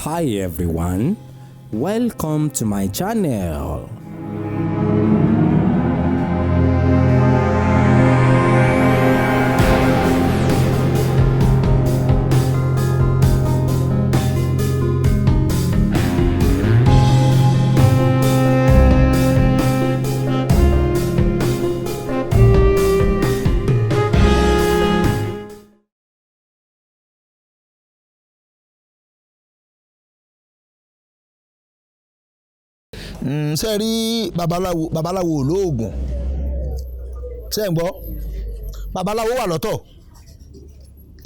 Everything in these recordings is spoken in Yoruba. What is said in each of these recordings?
Hi everyone, welcome to my channel. Ṣé rí babaláwo olóògùn ṣé ń gbọ́ babaláwo wà lọ́tọ̀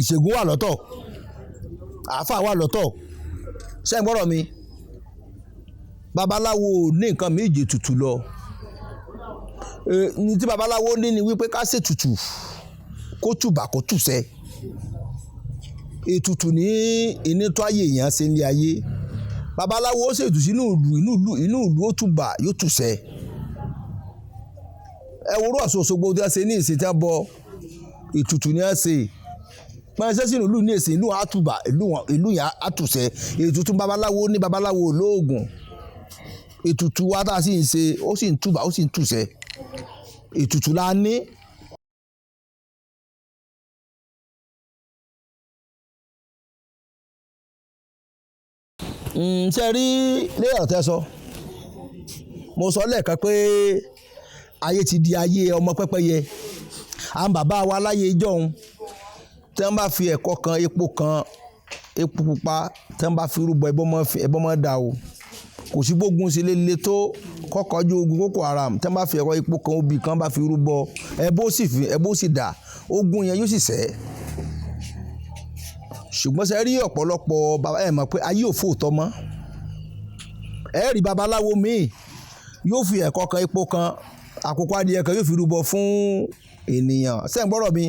ìṣègùn wà lọ́tọ̀ àáfà wà lọ́tọ̀ ṣé ń gbọ́rọ̀ mi babaláwo ní nǹkan méje tutù lọ ní tí babaláwo ní ni wípé ká ṣètùtù kó tùbà kó tùṣẹ́ ètùtù ní ìnítọ́ ayé èèyàn ṣe ní ayé babaláwo ó ṣètùtù inú ìlú ó tùbà yóò tùṣẹ́ ẹ wo Ọ̀ṣun Òṣogbo tí wọ́n ṣe ní ìsìn tí wọ́n bọ ètùtù ní wọ́n ṣe pẹ́ẹ́sẹ́ sínú ìlú ní ìsìn ìlú àtùbà ìlú yẹn àtùṣẹ́ ètùtù babaláwo ní babaláwo olóògùn ètùtù wa tá a sì ń ṣe ó sì ń tùbà ó sì ń tùṣẹ́ ètùtù la ní. Ṣe rí léèrè tẹ́ sọ mo sọ lẹ́ẹ̀kan pé ayé ti di ayé ọmọ pẹ́pẹ́yẹ àwọn bàbá wa láyé ìjọ́un tí wọ́n bá fi ẹ̀kọ́ kan epo pupa tí wọ́n bá fi rúbọ ẹbọ mọ́ dà o kò sí gbógun sí lélẹ̀ tó kọ́kọ́ ojú ogun Boko Haram tí wọ́n bá fi ẹ̀kọ́ epo kan obì kan bá fi rúbọ ẹbọ sì dà ogun yẹn yóò sì sẹ́ ṣùgbọ́n ṣe rí ọ̀pọ̀lọpọ̀ bàbá ẹ̀ mọ̀ pé ayé ò fòótọ́ mọ́ ẹ rí babaláwo míì yóò fi ẹ̀kọ́ kan epo kan àkókò adìyẹ kan yóò fi rúbọ fún ènìyàn ṣé ń gbọ́rọ̀ mi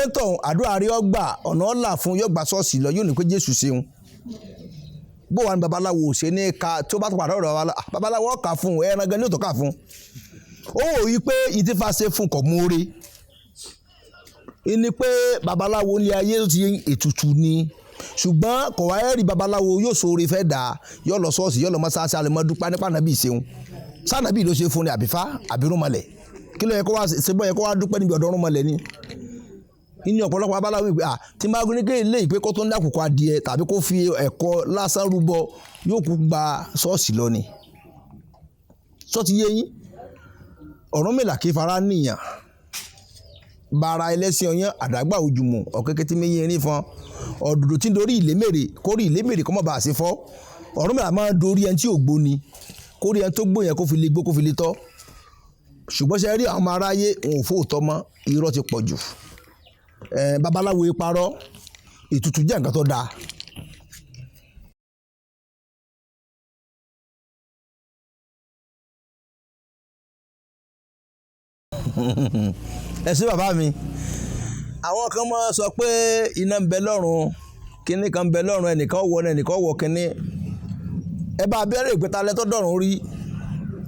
ètò àdúrà rí ọgbà ọ̀nà ọ̀là fún yóò gba ṣọ́ọ̀ṣì lọ yóò ní pé Jésù ṣeun bó wà ní babaláwo ṣe ní ká tí ó bá tó padà ọ̀rọ̀ babaláwo ọ̀kà fún ẹran gan ní òtò ká fún ó wò yí pé ìtìfà ṣe fún kọ̀ mórí ní pé babaláwo ní ayé ti ètùtù ni ṣùgbọ́n kò wá rí babaláwo yóò sóore fẹ́ dà yóò lọ ṣọ́ọ̀ṣì yóò lọ mọ́sáàsì àlẹ́mọ́ dúpẹ́ nípa nàbí ìṣeun sànàbí ló ṣe fún ni àbífá àbírùnmọ̀lẹ̀ kí ló yẹ kó wá ṣe bọ́ yẹ kó wá dúpẹ́ níbi ọ̀dọ́ rúnmọ̀lẹ̀ ni ní ọ̀pọ̀lọpọ̀ babaláwo ìpè tí máa ní kéèlé ìpè kó tó ń dàkùkọ adìẹ tàbí kó fi ẹ̀kọ́ lásán rúbọ yóò kú gba ṣọ́ọ̀ṣì lọ ni ṣọ́ọ̀ṣì yé yín Ọ̀rúnmìlà kì í fara níyàn bara ẹlẹ́sìn ọyán àdágbà ojúmọ̀ ọ̀kẹ́kẹ́ tí méyìn erin fọn ọ̀dùdù tí ń dorí ìlémèrè kórì ìlémèrè kọ́mọ̀ bá a ṣe fọ́ Ọ̀rúnmìlà máa ń dorí ẹni tí ò gbóni kórì ẹni tó gbó yẹn kó fi lè gbó kó fi lè tọ́ ṣùgbọ́n ṣe rí àwọn ọmọ aráyé wọn ò fóòtọ́ mọ́ irọ́ ti pọ̀ jù babaláwo parọ́ ètùtù jẹ́ nǹkan tó dáa. ẹ ṣé bàbá mi àwọn kan máa sọ pé iná ń bẹ lọ́run kínní kan ń bẹ lọ́run ẹnìkan wọ ẹnìkan wọ kínní ẹ bá abẹ́rẹ́ ìpẹ́ta lẹ́tọ́ dọ̀run rí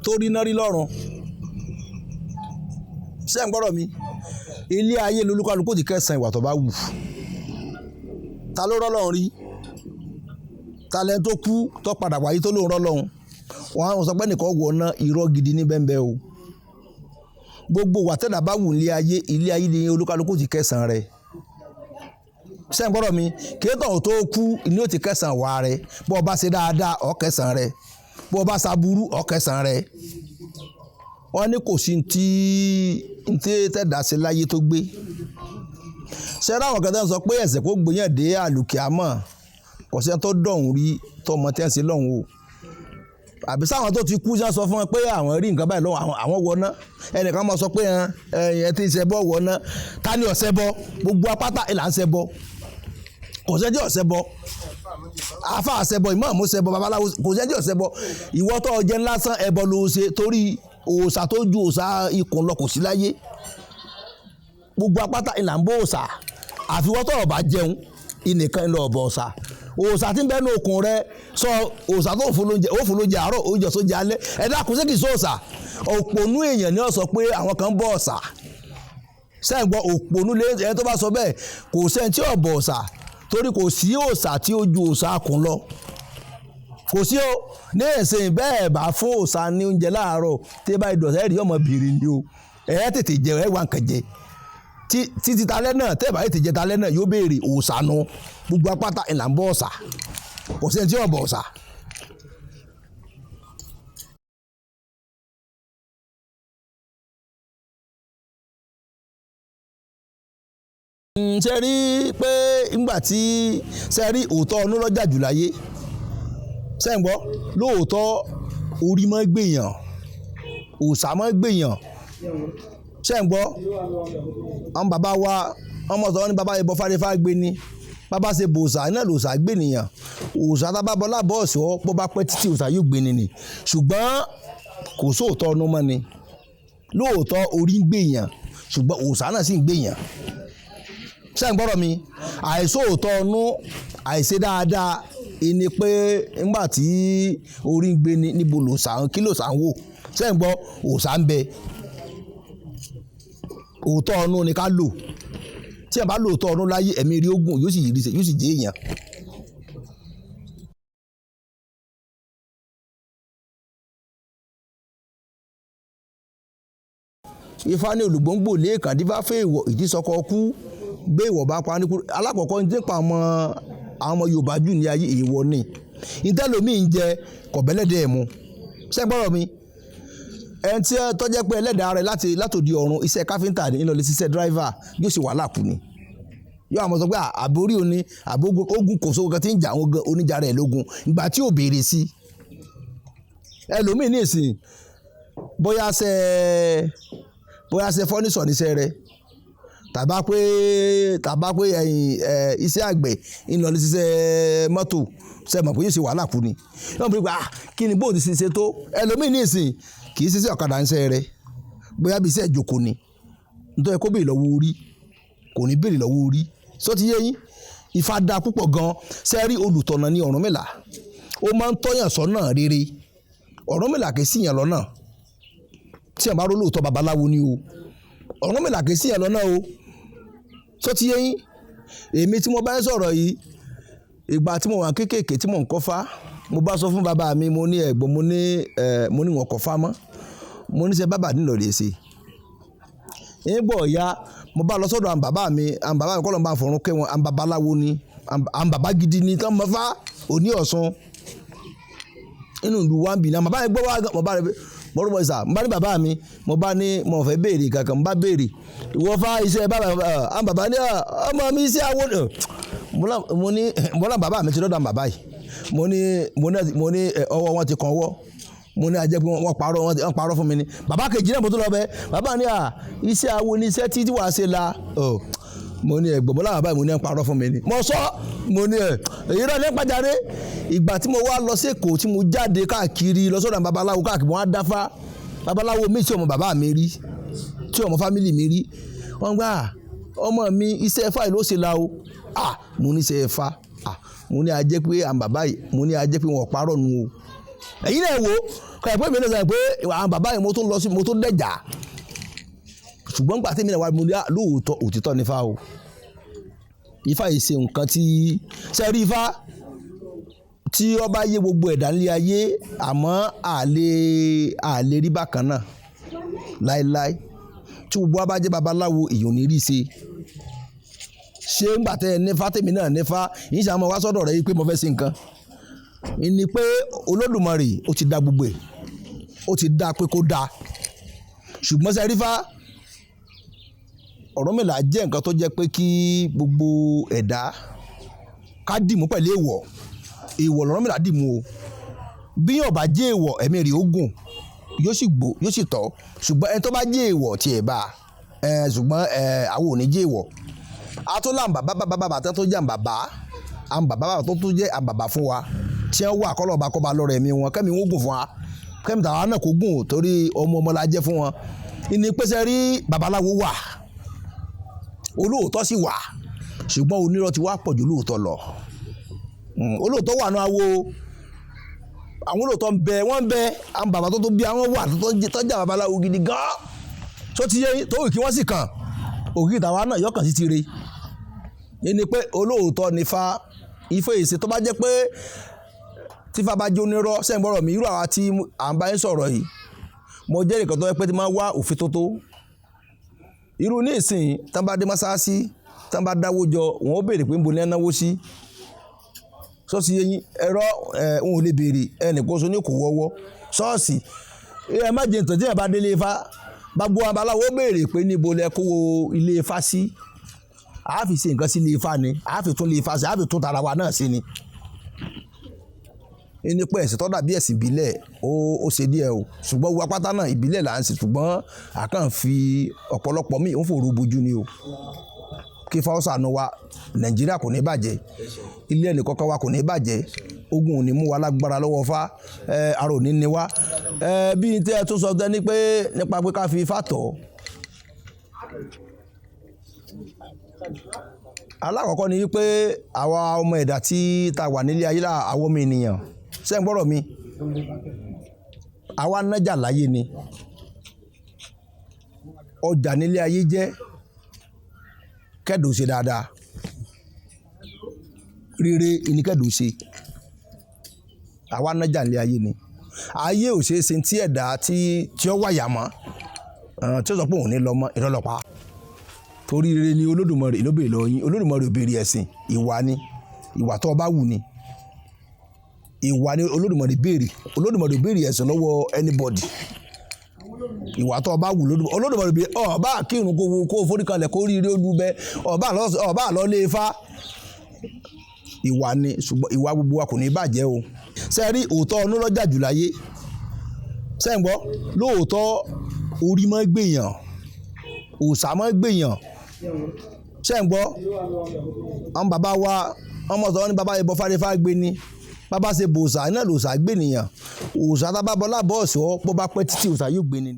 tó rí náà rí lọ́run ṣé ń gbọ́dọ̀ mi ilé ayé lolúkálukú ti kẹsàn-án ìwà tó bá wù ta ló rọ́ lọ́run rí ta lẹ́ni tó kú tó padà wáyé tó lóun rọ́ lọ́run wọn sọ pé ẹnìkan wọ náà irọ́ gidi ní bẹ́ẹ̀ bẹ́ẹ̀ o gbogbo wàtẹ́dà bá wù ilé ayé ni olúkálukú ti kẹsàn-án rẹ̀ ṣé ń gbọ́dọ̀ mi kéétọ̀ tó kú ni ó ti kẹsàn-án wà rẹ̀ bó o bá ṣe dáadáa ó kẹsàn-án rẹ̀ bó o bá ṣaburú ó kẹsàn-án rẹ̀ wọ́n ní kò sí ntí tẹ̀dá sí láyé tó gbé ṣé ráwọn kẹtẹ́ ń sọ pé ẹ̀ṣẹ̀ kó gbìyàn dé àlùkìámọ̀ kò sí ẹni tó dọ̀hún rí tọmọ tẹ́ ń ṣe lọ́hùn o àbí sáwọn tó ti kú ṣe sọ fún ẹ pé àwọn rí nǹkan báyìí lọ́wọ́ àwọn wọná ẹnìkan máa sọ pé ẹ ti ṣẹbọ wọná ta ni ọ̀sẹ̀ bọ gbogbo apáta ìlà ń ṣẹbọ kò sẹ́jọ́ ọ̀sẹ̀ bọ àáfà ṣẹbọ ìmáàmù ṣẹbọ babaláwo kò sẹ́jọ́ ọ̀sẹ̀ bọ ìwọ tó jẹ́ lásán ẹbọ ló ṣe torí òòṣà tó ju òòṣà ikùn lọ kò sí láyé gbogbo apáta ìlà ń bọ òòṣà àfiwọ́ tó bá jẹun ìnìkan ìlọ ọ̀bọ̀ òòṣà òòṣà tí ń bẹ́ẹ̀ ní okùn rẹ sọ òòṣà tó fún lóúnjẹ àárọ̀ oúnjẹ sóúnjẹ alẹ́ ẹ̀dá kò sí kì í sọ òòṣà òpònú èèyàn ni ó sọ pé àwọn kan ń bọ òòṣà sẹ́ǹgbọ́n òpònú ẹni tó bá sọ bẹ́ẹ̀ kò sẹ́ni tí ò bọ òòṣà torí kò sí òòṣà tí ó ju òòṣà kùn lọ kò sí o ní ẹ̀sìn bẹ́ẹ̀ bá fún òòṣà ní oúnjẹ láàárọ̀ tí bá ìdọ̀tẹ́ rí ọmọ bìrì ni o ẹ̀ tètè jẹ ẹ̀ wà nǹkan jẹ títí talẹ́ náà tẹ́ bá tètè jẹ talẹ́ náà yóò béèrè òòṣà nu gbogbo apáta ìlà ń bọ òòṣà kò sí ẹni tí yóò bọ òòṣà. ṣe rí pé ńgbà tí ṣe rí òótọ́ ọ̀nù lọ́jà jù láyé ṣe ń gbọ́ lóòótọ́ orí mọ́ gbèyàn òòṣà mọ́ gbèyàn ṣe ń gbọ́ àwọn bàbá wa ọmọ sọ ní bàbá ìbọn fárífá gbé ni bàbá ṣe bòòṣà iná lòòṣà gbé nìyàn òòṣà tábà bọ́lá bọ́ọ̀sì ọ́ pọ́ bá pẹ́ títí òòṣà yóò gbé ni ṣùgbọ́n kò sóòótọ́ ọ̀nù mọ́ ni lóòótọ́ orí ń gbèyàn ṣùgbọ́n òòṣà náà sì ń gbèyàn ṣé ń gbọ́dọ̀ mi àìsóòótọ́ ọ̀nù àìṣe dáadáa ìní pé ńgbà tí orí ń gbé ni níbo lòòṣà kí lòòṣà ń wò ṣé ń gbọ́ òòṣà ń bẹ òótọ́ ọ̀nù ni ká lò tí a bá lòótọ́ ọ̀nù láyé ẹ̀mí rí ogun yóò sì jẹ́ èèyàn. Ifá ní olùgbòǹgbò lẹ́ẹ̀kan dífá fẹ́ ìwọ̀ ìdísọkọ kú gbé ìwọ̀ bá pa nípò alákọ̀ọ́kọ́ ní nípa àwọn ọmọ Yorùbá jù ní ayé èèwọ̀ ni ìtẹ́lómi ń jẹ kọ̀bẹ́lẹ́dẹ́ mu ṣẹ́gbọ́rọ̀ mi ẹni tí tọ́jẹ́ pé ẹlẹ́dàá rẹ̀ látòdì ọ̀run iṣẹ́ káfíńtà ní ìlọlẹ̀ ṣiṣẹ́ dráìvà yóò sì wàhálà kù ni yóò àmọ́ sọ pé àbórí òní ogun kò sówó kan tí ń jà àwọn oníjà rẹ̀ lógun ìgbà tí ò béèrè sí ẹlòmíì ní ìsìn bóyá ṣe fọ́nísọ̀ níṣẹ́ rẹ̀ tàbá pé iṣẹ́ àgbẹ̀ ìlọlẹ̀ ṣiṣẹ́ mọ́tò ṣe mọ̀ pé yóò ṣe wàhálà kù ni yóò bí pé kí ni bóòdì ṣe tó ẹlòmíì ní ìsìn kì í ṣiṣẹ́ ọ̀kadà ń ṣe rẹ̀ bóyá bí iṣẹ́ ìjókòó ni nítorí kó béèrè lọ́wọ́ orí kò ní béèrè lọ́wọ́ orí sọ ti yé yín Ifá da púpọ̀ gan ṣe rí olùtọ̀nà ní Ọ̀rúnmìlà ó máa ń tọ́yàn sọ́nà rere Ọ̀rúnmìlà kì í síyàn lọ́nà tí ẹ̀ bá ró lóòótọ́ babaláwo ni o Ọ̀rúnmìlà kì í síyàn lọ́nà o sọ ti yé yín èmi tí mo bá ń sọ̀rọ̀ yìí ìgbà tí mo wà kéékèèké tí mò ń kọ́fá mo bá sọ fún bàbá mi mo ní ẹ̀gbọ́n mo ní wọn kọ́fá mọ́ mo ní ṣe bàbá nílò lè ṣe ìgbọ̀ ya mo bá lọ sọ́dọ̀ àwọn bàbá mi kọ́ ló ń bá fọ̀rún kẹ́ wọn àwọn babaláwo ni àwọn bàbá gidi ni tán mọ́ fá òní Ọ̀ṣun inú ìlú wa ń bì náà bàbá mi gbọ́ wá mo bá rẹ mo rúbọ ìsà mo bá ní bàbá mi mo bá ní mo fẹ́ béèrè kankan mo bá béèrè ìwọ fá iṣẹ́ bàbá àwọn bàbá ní ọmọ mi iṣẹ́ àwọn mo náà bàbá mi ti lọ́dọ̀ àwọn bàbá yìí mo ní ọwọ́ wọn ti kàn wọ́ mo ní ajẹ́ pé wọ́n parọ́ fún mi ni bàbá kejì náà mo tó lọ bẹ bàbá ní iṣẹ́ awo ní iṣẹ́ tí wàá ṣe la mo ní ẹ̀gbọ́n mo láwọn báyìí mo ní parọ́ fún mi ni mo sọ mo ní èyí náà ní pàjáde ìgbà tí mo wá lọ sí Èkó tí mo jáde káàkiri lọ sọ́dọ̀ babaláwo káàkiri wọn á dáfá babaláwo mi tí ọmọ bàbá mi rí tí ọmọ fámìlì mi rí wọ́n gbà ọmọ mi iṣẹ́ Ifá ló ṣe la o mo ní iṣẹ́ Ifá mo ní ajẹ́ pé àwọn bàbá yìí mo ní ajẹ́ pé wọn parọ́ nu o ẹ̀yin náà wò kọ́ ẹ̀pẹ́ mi náà sọ pé àwọn bàbá yìí mo tó dẹ̀jà ṣùgbọ́n gbà tèmi náà wà mo ní lóòótọ́ òtítọ́ ní Ifá o Ifá yìí ṣe nǹkan tí sẹ́rí Ifá tí ọba yé gbogbo ẹ̀dá nílé ayé àmọ́ àlè rí bákan náà láéláé tí gbogbo wa bá jẹ́ babaláwo èèyàn ní rí ṣe ń gbà tẹ́ ẹ nífá tèmi náà nífá yìí ṣe àwọn wá sọ́dọ̀ rẹ̀ yìí pé mo fẹ́ ṣe nǹkan ni pé Olódùmarè ó ti dá gbogbo ẹ̀ ó ti dá pé kó dá ṣùgbọ́n sẹ́rí Ifá Ọ̀rúnmìlà jẹ́ nǹkan tó jẹ́ pé kí gbogbo ẹ̀dá ká dìmú pẹ̀lú èèwọ̀ Ọ̀rúnmìlà dìmú o bí yóò bá jẹ́ èèwọ̀ ẹ̀mí rẹ̀ ó gùn yóò sì tọ́ ṣùgbọ́n ẹni tó bá jẹ́ èèwọ̀ tiẹ̀ bá ṣùgbọ́n àwọn ò ní jẹ́ èèwọ̀ àtúnlá bàbá tó jẹ́ àǹbàbá tó tún jẹ́ àǹbàbá fún wa tí wọ́n wà kọ́lọ́ọ̀bá kọ́ba lọ́rọ̀ ẹ̀mí wọn kẹ́mi wọ́n gùn fún wa kẹ́mi tàwa náà kó gùn torí ọmọ la jẹ́ fún wọn ìní pèsè rí babaláwo wà olóòótọ́ sì wà ṣùgbọ́n onírọ́ ti wá pọ̀ jù olóòótọ́ lọ olóòótọ́ wà náà wo àwọn olóòótọ́ wọ́n ń bẹ àwọn bàbá tó bí àwọn wà tó jẹ́ babaláwo gidi gan tó ti yé tó wì kí wọ́n sì kàn òkè tàwa náà yọkàn sí ti re ìní pé olóòótọ́ ní Ifá Ifá èsè tó bá jẹ́ pé tí Ifá bá jó nírọ́ sẹ́yìn gbọ́rọ̀ mi irú àwa tí à ń bá yín sọ̀rọ̀ yìí mo jẹ́ nìkan tó yẹ pé tí máa wá òfin tótó irú ní ìsìn tán bá dé mọ́sáàsì tán bá dáwó jọ wọn ó béèrè pé ń bo ní ẹ náwó sí ṣọ́ọ̀ṣì yẹn ẹ̀rọ òun ò lè béèrè ẹnìkan so ní kò wọ́wọ́ ṣọ́ọ̀ṣì ẹ má jẹ́ ìtọ́jú ẹ̀ bá délé Ifá gbogbo abaláwo béèrè pé níbo lẹ kó ilé Ifá sí a fi ṣe nǹkan sí ilé Ifá ni a fi tún ilé Ifá sí a fi tún tara wa náà sí ni ẹni pé ẹ̀sìn tó dàbí ẹ̀sìn ìbílẹ̀ ó ṣe díẹ̀ o ṣùgbọ́n wíwá pátá náà ìbílẹ̀ là ń ṣe ṣùgbọ́n àkàn fi ọ̀pọ̀lọpọ̀ míì ń fòrò bojú ni o kí Ifá ó ṣàánú wa Nàìjíríà kò ní bàjẹ́ ilé ẹnì kọ̀ọ̀kan wa kò ní bàjẹ́ ogun ò ní mú wa lágbára lọ́wọ́ Ifá ara ò ní ní wa bí tí ẹ tún sọ ní pé nípa pé ká fi Ifá tọ̀ alákọ̀ọ́kọ́ ni wípé àwa ọmọ ẹ̀dá tí ta wà nílé ayé àwọn ọmọ ènìyàn sẹ́yìn gbọ́rọ̀ mi àwa nájà láyé ni ọjà nílé ayé jẹ́ kẹ́dùn ṣe dáadáa rere ìníkẹ́dùn ṣe àwa nájà nílé ayé ni ayé ò ṣeé ṣe tí ẹ̀dá tí ó wáyà mọ́ tí ó sọ pé òun ní lọ mọ́ ìrọ̀lọ́pàá torí rere ni Olódùmarè ló béèrè lọ́wọ́ yín Olódùmarè ò béèrè ẹ̀sìn ìwà ni ìwà tó bá wù ni ìwà ni Olódùmarè béèrè Olódùmarè ò béèrè ẹ̀sìn lọ́wọ́ anybody ìwà tó bá wù Olódùmarè béèrè ọba kírun kó foríkalẹ̀ kó rí ire olúbẹ ọba àlọ́ lé Ifá ìwà ni ṣùgbọ́n ìwà gbogbo wa kò ní bàjẹ́ o sẹ́ẹ̀rí òótọ́ ọ̀nù lọ́jà jù láyé sẹ́yìn gbọ́ lóòótọ́ orí mọ́ gbèyàn òòṣà mọ́ gbèyàn sẹ́yìn gbọ́ àwọn bàbá wa ọmọ sọ̀rọ̀ ní bàbá ìbọn fárífá gbé ni bàbá ṣe bòòṣà iná lòòṣà gbé nìyàn òòṣà tábà bọ́lá bọ́ọ̀sì ọ́ pọ́ bá pẹ́ títí òòṣà yóò gbé ni.